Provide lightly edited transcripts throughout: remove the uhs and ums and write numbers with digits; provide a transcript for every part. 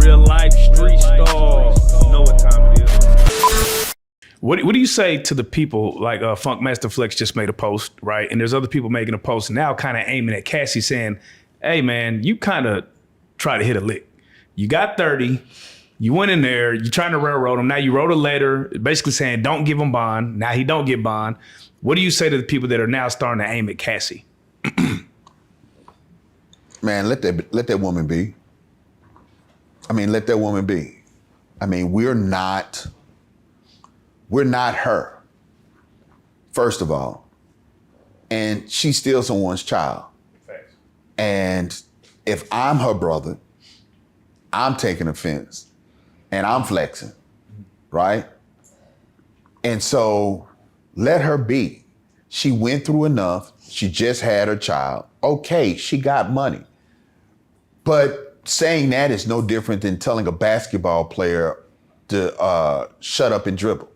Real life street stars. Know what time it is. What do you say to the people like Funkmaster Flex just made a post, right? And there's other people making a post now kind of aiming at Cassie saying, hey man, you kind of try to hit a lick. You got 30, you went in there, you're trying to railroad him. Now you wrote a letter basically saying don't give him bond. Now he don't get bond. What do you say to the people that are now starting to aim at Cassie? Man, let that woman be. I mean, let that woman be. I mean, we're not her, first of all. And she's still someone's child. Thanks. And if I'm her brother, I'm taking offense and I'm flexing, right? And so let her be. She went through enough. She just had her child. Okay, she got money. But saying that is no different than telling a basketball player to shut up and dribble.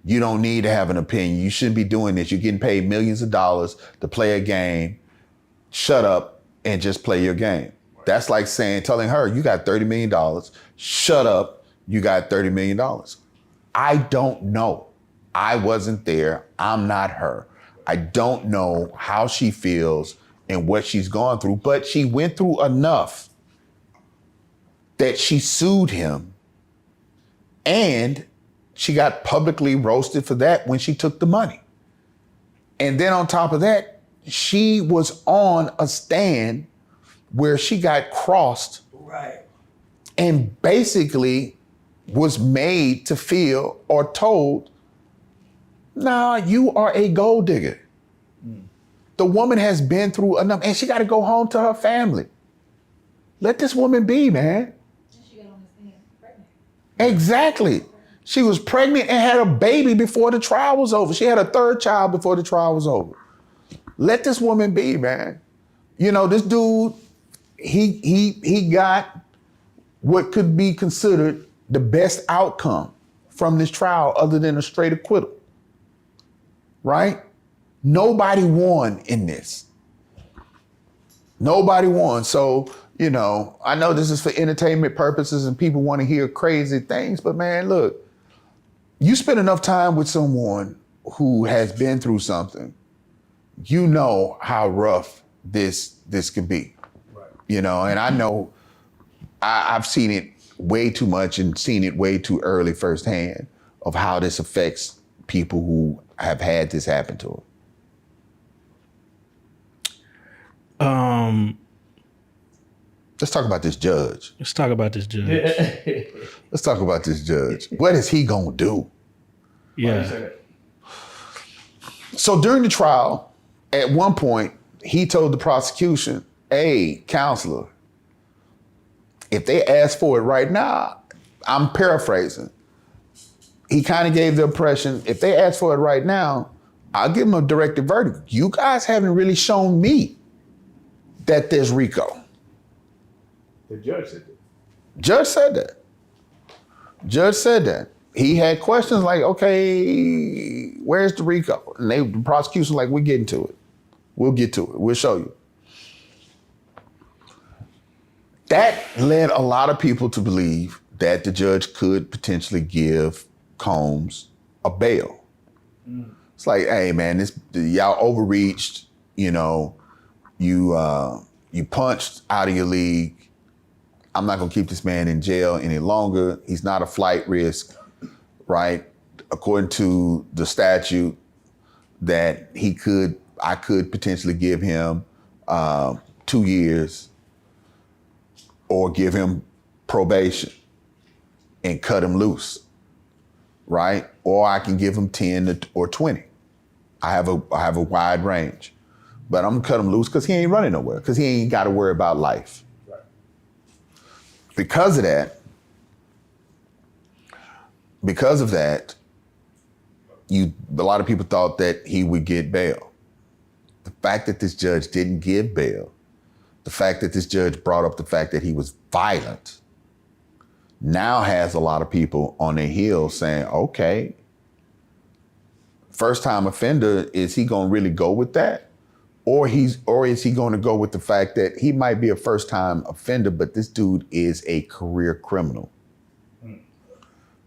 You don't need to have an opinion. You shouldn't be doing this. You're getting paid millions of dollars to play a game. Shut up and just play your game. That's like telling her, you got $30 million. Shut up, you got $30 million. I don't know. I wasn't there. I'm not her. I don't know how she feels and what she's gone through, but she went through enough that she sued him, and she got publicly roasted for that when she took the money. And then on top of that, she was on a stand where she got crossed, right, and basically was made to feel or told, nah, you are a gold digger. The woman has been through enough, and she got to go home to her family. Let this woman be, man. She got on the stand pregnant. Exactly. She was pregnant and had a baby before the trial was over. She had a third child before the trial was over. Let this woman be, man. You know, this dude, he got what could be considered the best outcome from this trial other than a straight acquittal, right? Nobody won in this. Nobody won. So, you know, I know this is for entertainment purposes and people want to hear crazy things, but man, look, you spend enough time with someone who has been through something, you know how rough this can be. Right. You know, and I know I've seen it way too much and seen it way too early firsthand of how this affects people who have had this happen to them. Let's talk about this judge. Let's talk about this judge. Let's talk about this judge. What is he gonna do? Yeah. So during the trial, at one point, he told the prosecution, hey, counselor, if they ask for it right now, I'm paraphrasing. He kind of gave the impression, if they ask for it right now, I'll give them a directed verdict. You guys haven't really shown me that there's Rico. The judge said that. Judge said that. Judge said that. He had questions like, okay, where's the Rico? And the prosecution like, we're getting to it. We'll get to it. We'll show you. That led a lot of people to believe that the judge could potentially give Combs a bail. It's like, hey man, y'all overreached, you know, you punched out of your league. I'm not gonna keep this man in jail any longer. He's not a flight risk, right? According to the statute that I could potentially give him 2 years or give him probation and cut him loose, right? Or I can give him 10 or 20. I have a wide range, but I'm gonna cut him loose because he ain't running nowhere, because he ain't got to worry about life. Because of that, a lot of people thought that he would get bail. The fact that this judge didn't give bail, the fact that this judge brought up the fact that he was violent, now has a lot of people on their heels saying, okay, first time offender, is he gonna really go with that? or is he going to go with the fact that he might be a first-time offender, but this dude is a career criminal?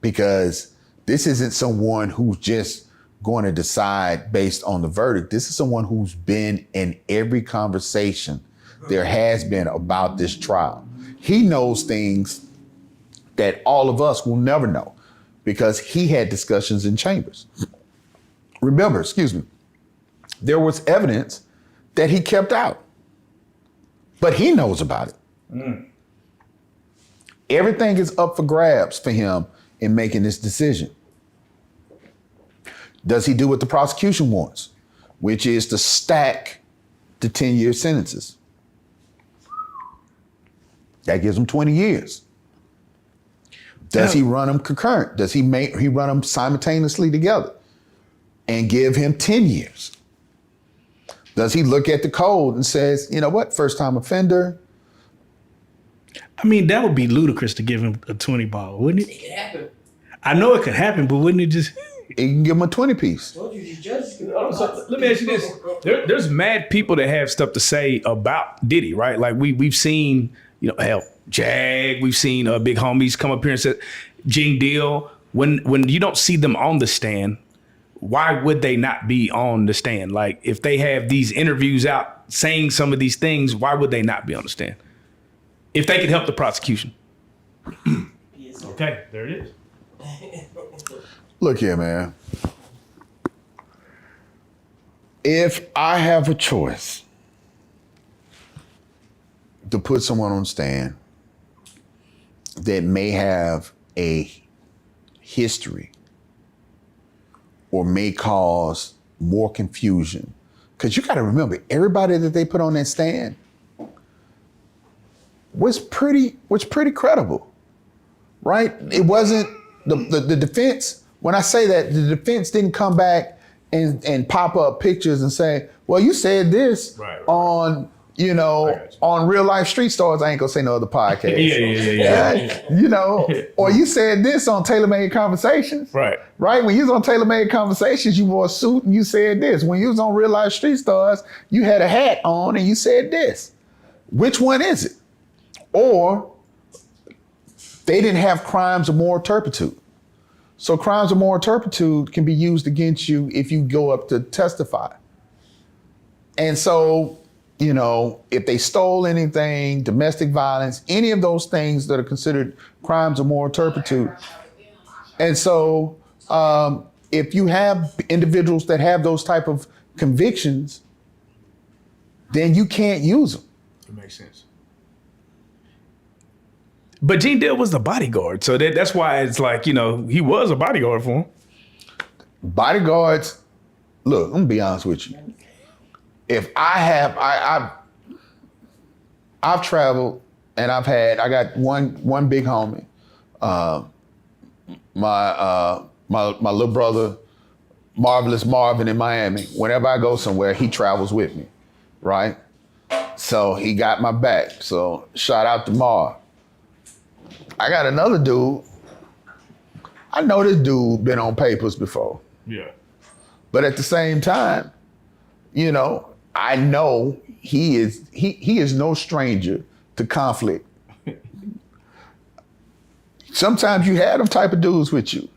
Because this isn't someone who's just going to decide based on the verdict. This is someone who's been in every conversation there has been about this trial. He knows things that all of us will never know because he had discussions in chambers. Remember, there was evidence that he kept out, but he knows about it. Everything is up for grabs for him in making this decision. Does he do what the prosecution wants, which is to stack the 10-year sentences? That gives him 20 years. Does he run them concurrent? Does he run them simultaneously together and give him 10 years? Does he look at the code and says, you know what, first time offender? I mean, that would be ludicrous to give him a 20 ball, wouldn't it? It can happen. I know it could happen, but wouldn't it just... You can give him a 20 piece. Told you, these judges can. So let me ask you this. There's mad people that have stuff to say about Diddy, right? Like we've seen, hell, Jag, we've seen big homies come up here and say, Gene Deal. When you don't see them on the stand, why would they not be on the stand? Like if they have these interviews out saying some of these things, why would they not be on the stand? If they could help the prosecution. Okay, there it is. Look here, man. If I have a choice to put someone on stand that may have a history or may cause more confusion, because you got to remember, everybody that they put on that stand was pretty credible, right? It wasn't the defense. When I say that, the defense didn't come back and pop up pictures and say, well, you said this on, on Real Life Street Stars. I ain't gonna say no other podcast. Yeah. Or you said this on Tailor Made Conversations. Right. When you was on Tailor Made Conversations, you wore a suit and you said this. When you was on Real Life Street Stars, you had a hat on and you said this. Which one is it? Or they didn't have crimes of moral turpitude. So crimes of moral turpitude can be used against you if you go up to testify. And so, if they stole anything, domestic violence, any of those things that are considered crimes of moral turpitude. And so if you have individuals that have those type of convictions, then you can't use them. It makes sense. But Gene Deal was the bodyguard. So that's why it's like, he was a bodyguard for him. Bodyguards, look, I'm gonna be honest with you. If I've traveled and I got one big homie, my little brother, Marvelous Marvin in Miami. Whenever I go somewhere, he travels with me, right? So he got my back. So shout out to Marv. I got another dude. I know this dude been on papers before. Yeah. But at the same time, I know he is no stranger to conflict. Sometimes you had them type of dudes with you.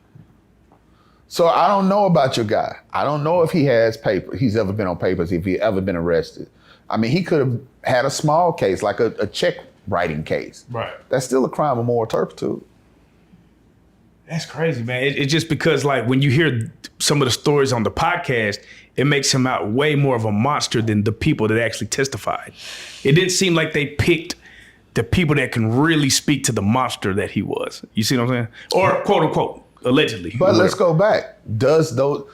So I don't know about your guy. I don't know if he has paper. He's ever been on papers, if he ever been arrested. I mean, he could have had a small case, like a check writing case. Right. That's still a crime of moral turpitude. That's crazy, man. It's just because, like, when you hear some of the stories on the podcast, it makes him out way more of a monster than the people that actually testified. It didn't seem like they picked the people that can really speak to the monster that he was. You see what I'm saying? Or quote unquote, allegedly. But let's go back. Does that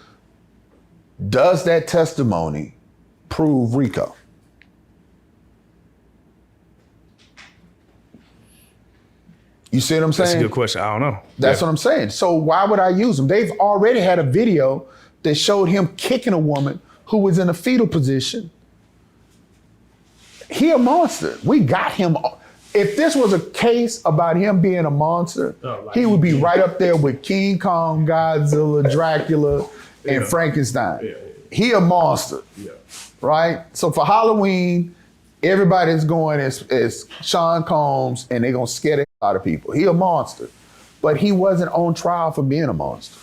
testimony prove Rico? You see what I'm saying? That's a good question. I don't know. That's what I'm saying. So why would I use them? They've already had a video that showed him kicking a woman who was in a fetal position. He a monster. We got him. If this was a case about him being a monster, he would be right up there with King Kong, Godzilla, Dracula, and Frankenstein. He a monster. right? So for Halloween, everybody's going as Sean Combs, and they're gonna scare the hell out of people. He a monster, but he wasn't on trial for being a monster.